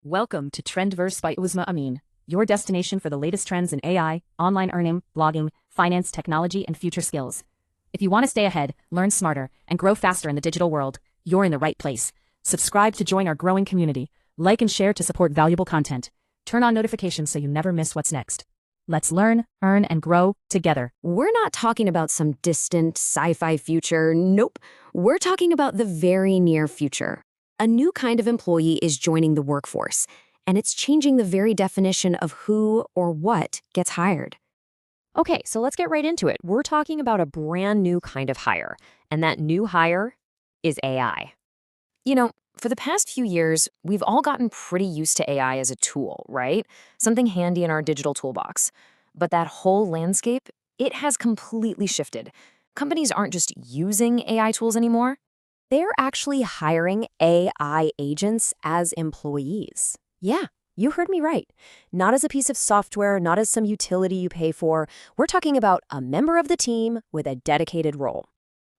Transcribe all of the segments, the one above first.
Welcome to Trendverse by Uzma Amin, your destination for the latest trends in AI, online earning, blogging, finance, technology, and future skills. If you want to stay ahead, learn smarter, and grow faster in the digital world, you're in the right place. Subscribe to join our growing community. Like and share to support valuable content. Turn on notifications so you never miss what's next. Let's learn, earn, and grow together. We're not talking about some distant sci-fi future. Nope. We're talking about the very near future. A new kind of employee is joining the workforce, and it's changing the very definition of who or what gets hired. Okay, so let's get right into it. We're talking about a brand new kind of hire, and that new hire is AI. For the past few years, we've all gotten pretty used to AI as a tool, right? Something handy in our digital toolbox. But that whole landscape, it has completely shifted. Companies aren't just using AI tools anymore. They're actually hiring AI agents as employees. Yeah, you heard me right. Not as a piece of software, not as some utility you pay for. We're talking about a member of the team with a dedicated role.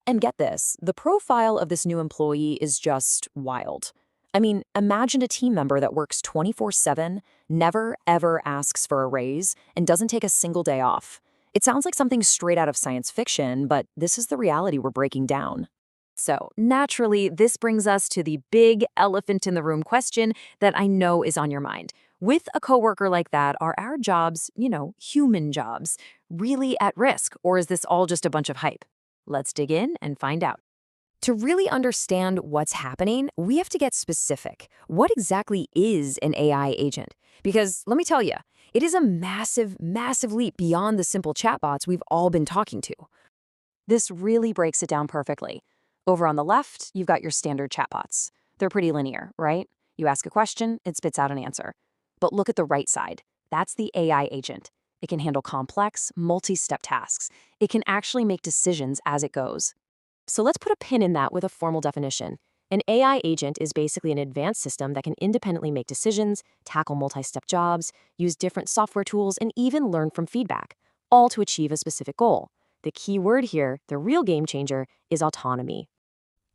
And get this, the profile of this new employee is just wild. I mean, imagine a team member that works 24/7, never ever asks for a raise, and doesn't take a single day off. It sounds like something straight out of science fiction, but this is the reality we're breaking down. So, naturally, this brings us to the big elephant in the room question that I know is on your mind. With a coworker like that, are our jobs, human jobs, really at risk, or is this all just a bunch of hype? Let's dig in and find out. To really understand what's happening, we have to get specific. What exactly is an AI agent? Because let me tell you, it is a massive, massive leap beyond the simple chatbots we've all been talking to. This really breaks it down perfectly. Over on the left, you've got your standard chatbots. They're pretty linear, right? You ask a question, it spits out an answer. But look at the right side. That's the AI agent. It can handle complex, multi-step tasks. It can actually make decisions as it goes. So let's put a pin in that with a formal definition. An AI agent is basically an advanced system that can independently make decisions, tackle multi-step jobs, use different software tools, and even learn from feedback, all to achieve a specific goal. The key word here, the real game changer, is autonomy.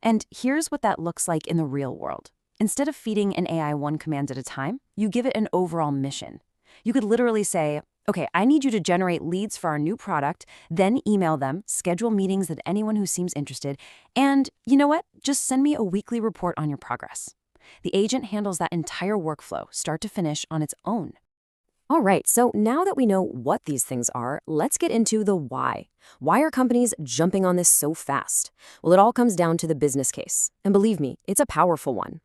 And here's what that looks like in the real world. Instead of feeding an AI one command at a time, you give it an overall mission. You could literally say, okay, I need you to generate leads for our new product, then email them, schedule meetings with anyone who seems interested, and you know what? Just send me a weekly report on your progress. The agent handles that entire workflow, start to finish, on its own. All right, so now that we know what these things are, let's get into the why. Why are companies jumping on this so fast? Well, it all comes down to the business case. And believe me, it's a powerful one.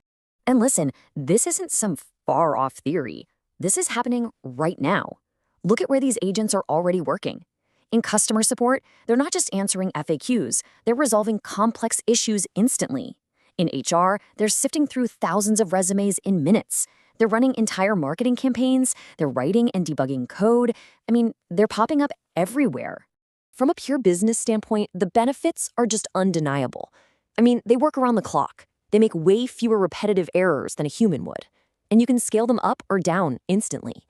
And listen, this isn't some far-off theory. This is happening right now. Look at where these agents are already working. In customer support, they're not just answering FAQs, they're resolving complex issues instantly. In HR, they're sifting through thousands of resumes in minutes. They're running entire marketing campaigns, they're writing and debugging code. They're popping up everywhere. From a pure business standpoint, the benefits are just undeniable. They work around the clock. They make way fewer repetitive errors than a human would. And you can scale them up or down instantly.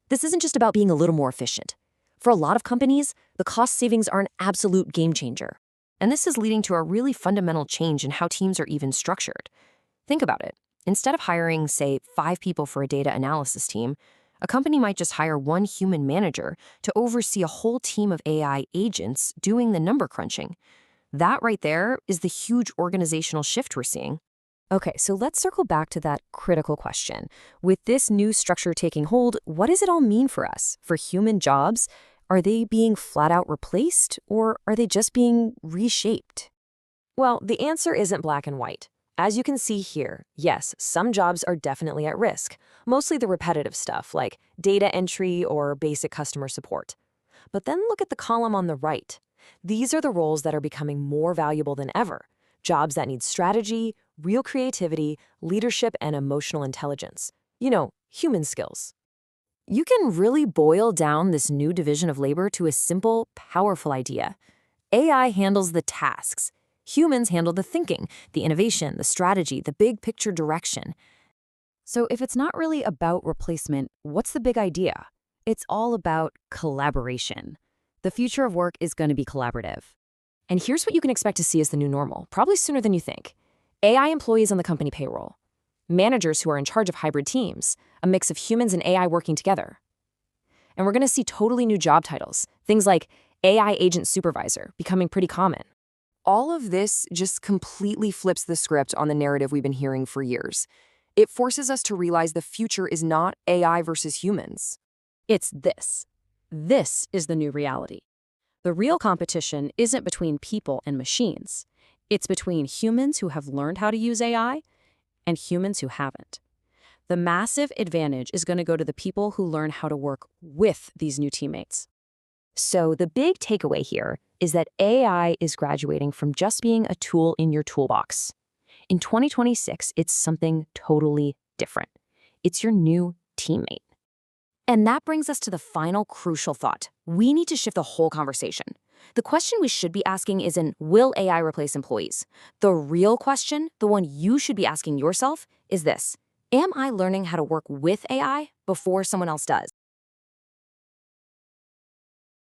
This isn't just about being a little more efficient. For a lot of companies, the cost savings are an absolute game changer. And this is leading to a really fundamental change in how teams are even structured. Think about it. Instead of hiring, say, 5 people for a data analysis team, a company might just hire one human manager to oversee a whole team of AI agents doing the number crunching. That right there is the huge organizational shift we're seeing. Okay, so let's circle back to that critical question. With this new structure taking hold, what does it all mean for us? For human jobs, are they being flat out replaced, or are they just being reshaped? Well, the answer isn't black and white. As you can see here, yes, some jobs are definitely at risk, mostly the repetitive stuff like data entry or basic customer support. But then look at the column on the right. These are the roles that are becoming more valuable than ever. Jobs that need strategy, real creativity, leadership, and emotional intelligence. Human skills. You can really boil down this new division of labor to a simple, powerful idea. AI handles the tasks. Humans handle the thinking, the innovation, the strategy, the big picture direction. So if it's not really about replacement, what's the big idea? It's all about collaboration. The future of work is going to be collaborative. And here's what you can expect to see as the new normal, probably sooner than you think. AI employees on the company payroll. managers who are in charge of hybrid teams, a mix of humans and AI working together. And we're going to see totally new job titles, things like AI agent supervisor becoming pretty common. All of this just completely flips the script on the narrative we've been hearing for years. It forces us to realize the future is not AI versus humans. It's this. This is the new reality. The real competition isn't between people and machines. It's between humans who have learned how to use AI and humans who haven't. The massive advantage is going to go to the people who learn how to work with these new teammates. So the big takeaway here is that AI is graduating from just being a tool in your toolbox. In 2026, it's something totally different. It's your new teammate. And that brings us to the final crucial thought. We need to shift the whole conversation. The question we should be asking isn't, will AI replace employees? The real question, the one you should be asking yourself, is this: am I learning how to work with AI before someone else does?